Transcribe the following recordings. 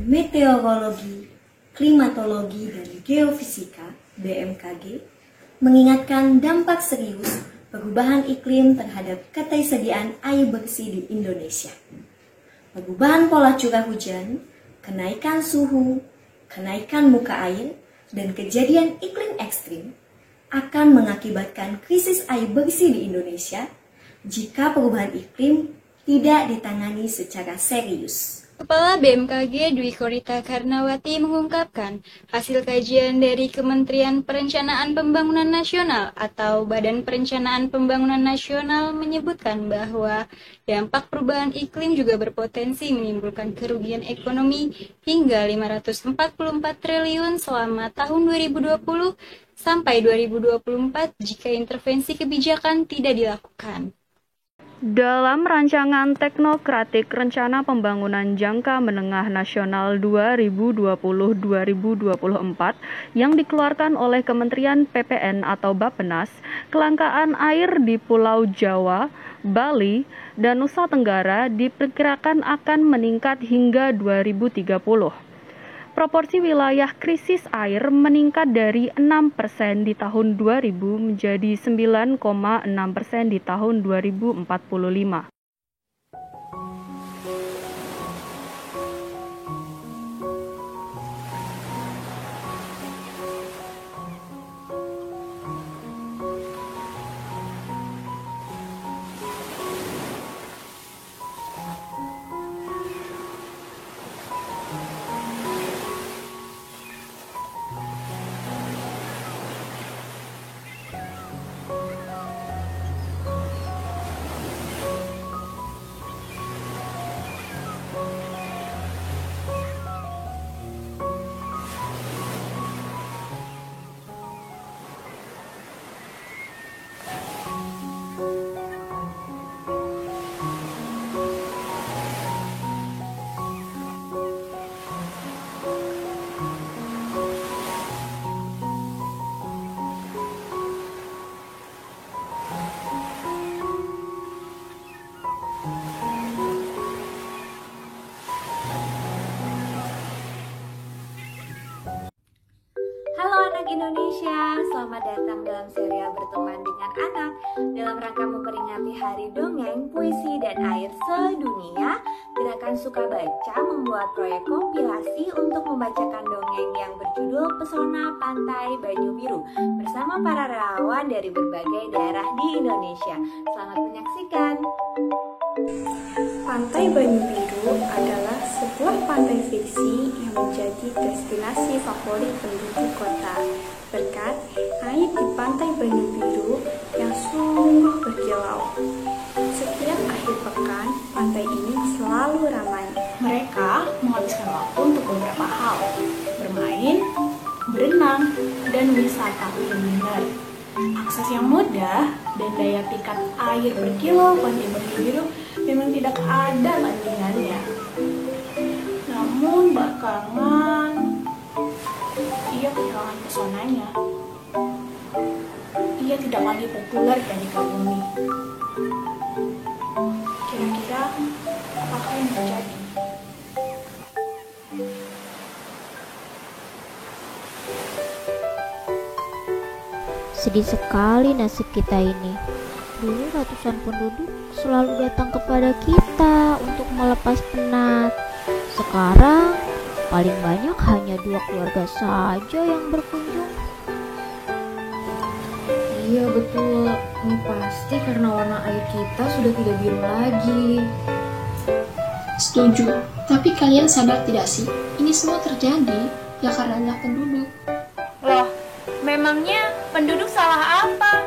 Meteorologi, Klimatologi, dan Geofisika (BMKG) mengingatkan dampak serius perubahan iklim terhadap ketersediaan air bersih di Indonesia. Perubahan pola curah hujan, kenaikan suhu, kenaikan muka air, dan kejadian iklim ekstrim akan mengakibatkan krisis air bersih di Indonesia jika perubahan iklim tidak ditangani secara serius. Kepala BMKG Dwi Korita Karnawati mengungkapkan, hasil kajian dari Kementerian Perencanaan Pembangunan Nasional atau Badan Perencanaan Pembangunan Nasional menyebutkan bahwa dampak perubahan iklim juga berpotensi menimbulkan kerugian ekonomi hingga 544 triliun selama tahun 2020 sampai 2024 jika intervensi kebijakan tidak dilakukan. Dalam rancangan teknokratik Rencana Pembangunan Jangka Menengah Nasional 2020-2024 yang dikeluarkan oleh Kementerian PPN atau Bappenas, kelangkaan air di Pulau Jawa, Bali, dan Nusa Tenggara diperkirakan akan meningkat hingga 2030. Proporsi wilayah krisis air meningkat dari 6% di tahun 2000 menjadi 9,6% di tahun 2045. Halo anak Indonesia, selamat datang dalam serial Berteman dengan Anak. Dalam rangka memperingati Hari Dongeng, Puisi, dan Air Sedunia, Gerakan Suka Baca membuat proyek kompilasi untuk membacakan dongeng yang berjudul Pesona Pantai Banyu Biru bersama para relawan dari berbagai daerah di Indonesia. Selamat menyaksikan. Pantai Banyu Biru adalah sebuah pantai fiksi yang menjadi destinasi favorit penduduk kota berkat air di Pantai Banyu Biru yang sungguh berkilau. Setiap akhir pekan, pantai ini selalu ramai. Mereka menghabiskan waktu untuk beberapa hal, bermain, berenang, dan wisata kuliner. Akses yang mudah dan daya pikat air berkilau Pantai Banyu Biru memang tidak ada bandingannya. Namun belakangan ia kehilangan pesonanya. Ia tidak lagi populer di bumi. Kira-kira apakah yang terjadi? Sedih sekali nasib kita ini. Dulu ratusan penduduk selalu datang kepada kita untuk melepas penat. Sekarang paling banyak hanya 2 keluarga saja yang berkunjung. Iya betul, pasti karena warna air kita sudah tidak biru lagi. Setuju, tapi kalian sadar tidak sih? Ini semua terjadi ya karena penduduk. Loh, memangnya penduduk salah apa?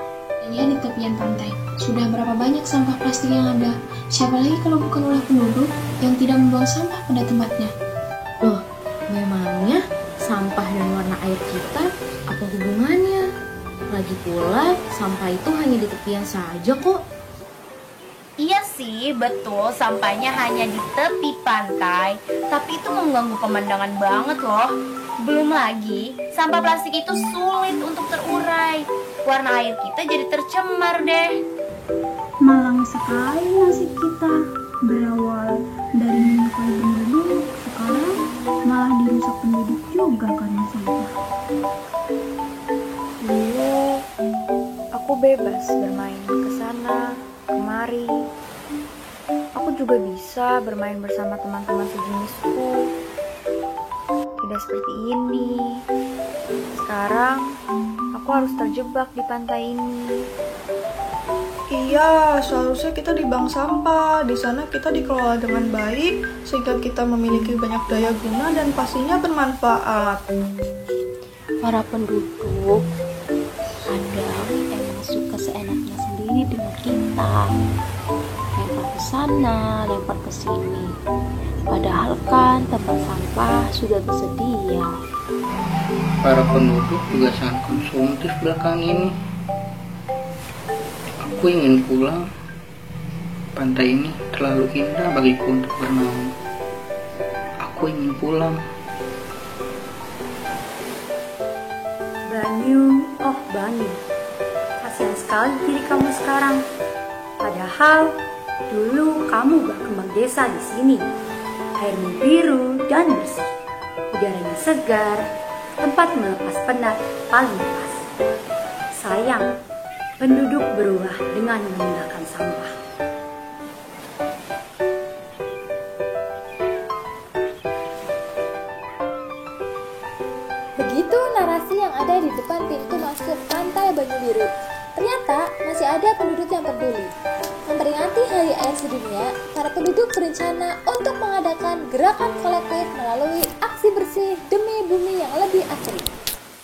Lihat di tepian pantai, sudah berapa banyak sampah plastik yang ada. Siapa lagi kalau bukan ulah penduduk yang tidak membuang sampah pada tempatnya. Loh, memangnya sampah dan warna air kita apa hubungannya? Lagi pula, sampah itu hanya di tepian saja kok. Iya sih, betul, sampahnya hanya di tepi pantai, tapi itu mengganggu pemandangan banget loh. Belum lagi, sampah plastik itu sulit untuk terurai. Warna air kita jadi tercemar deh. Malang sekali nasib kita. Berawal dari menyukai penduduk, sekarang malah bebas bermain ke sana, kemari. Aku juga bisa bermain bersama teman-teman sejenisku. Tidak seperti ini. Sekarang, aku harus terjebak di pantai ini. Iya, seharusnya kita di bank sampah. Di sana kita dikelola dengan baik, sehingga kita memiliki banyak daya guna dan pastinya bermanfaat. Para penduduk kadang emang suka seenaknya sendiri dengan kita. Lempar ke sana, lempar ke sini. Padahal kan tempat sampah sudah tersedia. Para penduduk juga sangat konsumtif belakangan ini. Aku ingin pulang. Pantai ini terlalu indah bagiku untuk bernaung. Aku ingin pulang. Banyu, oh Banyu, kasihan sekali diri kamu sekarang. Padahal dulu kamu berkembang desa di sini. Airnya biru dan bersih, udaranya segar, tempat melepas penat paling pas. Sayang, penduduk berubah dengan menggunakan sampah. Begitu narasi yang ada di depan pintu masuk Pantai Banyu Biru. Ternyata masih ada penduduk yang peduli. Memperingati Hari Air Sedunia, para penduduk berencana untuk mengadakan gerakan kolektif melalui aksi bersih demi bumi yang lebih asri.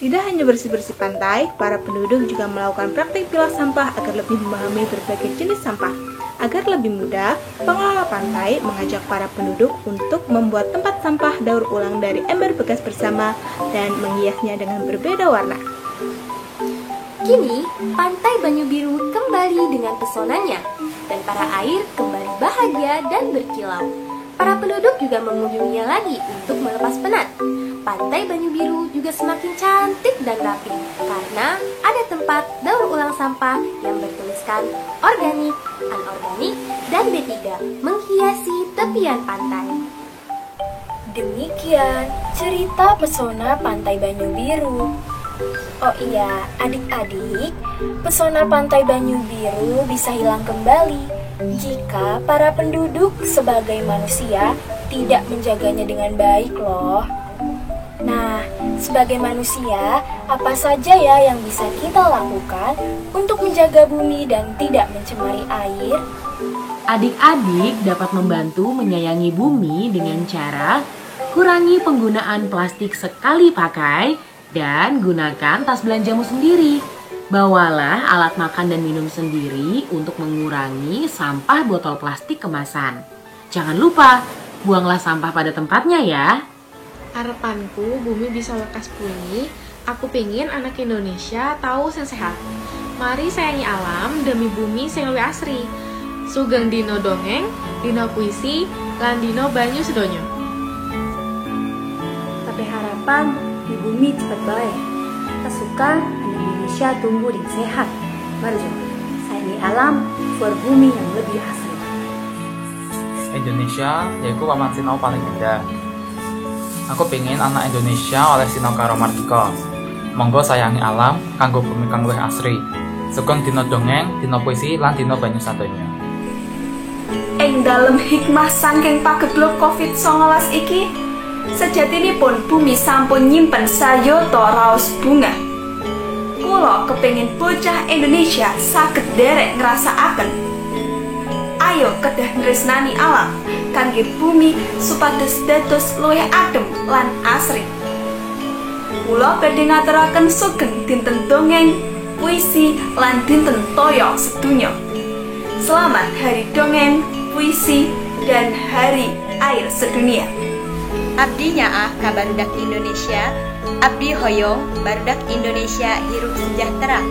Tidak hanya bersih-bersih pantai, para penduduk juga melakukan praktik pilah sampah agar lebih memahami berbagai jenis sampah. Agar lebih mudah, pengelola pantai mengajak para penduduk untuk membuat tempat sampah daur ulang dari ember bekas bersama dan menghiasnya dengan berbeda warna. Kini, Pantai Banyu Biru kembali dengan pesonanya, dan para air kembali bahagia dan berkilau. Para penduduk juga mengunjunginya lagi untuk melepas penat. Pantai Banyu Biru juga semakin cantik dan rapi karena ada tempat daur ulang sampah yang bertuliskan organik, anorganik, dan B3 menghiasi tepian pantai. Demikian cerita pesona Pantai Banyu Biru. Oh iya, adik-adik, pesona Pantai Banyu Biru bisa hilang kembali jika para penduduk sebagai manusia tidak menjaganya dengan baik loh. Nah, sebagai manusia, apa saja ya yang bisa kita lakukan untuk menjaga bumi dan tidak mencemari air? Adik-adik dapat membantu menyayangi bumi dengan cara kurangi penggunaan plastik sekali pakai dan gunakan tas belanjamu sendiri. Bawalah alat makan dan minum sendiri untuk mengurangi sampah botol plastik kemasan. Jangan lupa, buanglah sampah pada tempatnya ya. Harapanku bumi bisa lekas pulih. Aku pengen anak Indonesia tahu yang sehat. Mari sayangi alam demi bumi sing luwih asri. Sugeng dino dongeng, dino puisi, lan dino banyu sedonyo. Tapi harapan di bumi cepat baik. Kita suka anak Indonesia tumbuh dan sehat. Mari sayangi alam for bumi yang lebih asri. Indonesia yaiku paman sinau paling indah. Aku pengen anak Indonesia oleh sinau karo mardika. Monggo sayangi alam kanggo bumi kang luwih asri. Sugeng dina dongeng, dina puisi lan dina banyu sadonya. Ing dalem hikmah saking pagebluk Covid-19 iki, sejatinipun bumi sampun nyimpen sayata raos bunga. Kula kepengin bocah Indonesia saged derek ngrasakaken. Ayo kedah nresnani alam kangge bumi supados dados luwih adem lan asri. Kula badhe ngaturaken sugeng dinten dongeng, puisi lan dinten toya sedunya. Selamat Hari Dongeng, Puisi, dan Hari Air Sedunia. Abdi nyaah ka barudak Indonesia, abdi hoyong barudak Indonesia hirup sejahtera.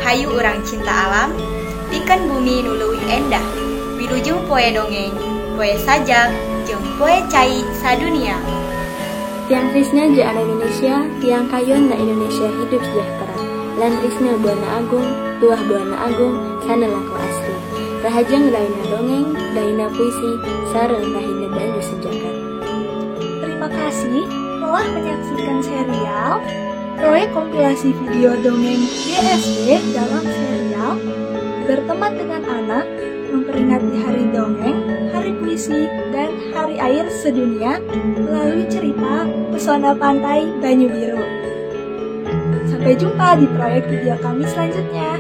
Hayu urang cinta alam, pikeun bumi nu leuwih endah. Wilujeng poe dongeng, poe sajak, jeung poe cai sadunia. Tiang Krisna ja anak Indonesia, tiang kayon na Indonesia hidup sejahtera. Lan Krisna buana agung, tuah buana agung, sana laku asli. Rahajeng daina dongeng, daina puisi, sareng rahina banyu sejagat. Terima kasih telah menyaksikan serial proyek kompilasi video dongeng GSD dalam serial Berteman dengan Anak memperingati Hari Dongeng, Hari Puisi, dan Hari Air Sedunia melalui cerita Pesona Pantai Banyu Biru. Sampai jumpa di proyek video kami selanjutnya.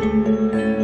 Thank you.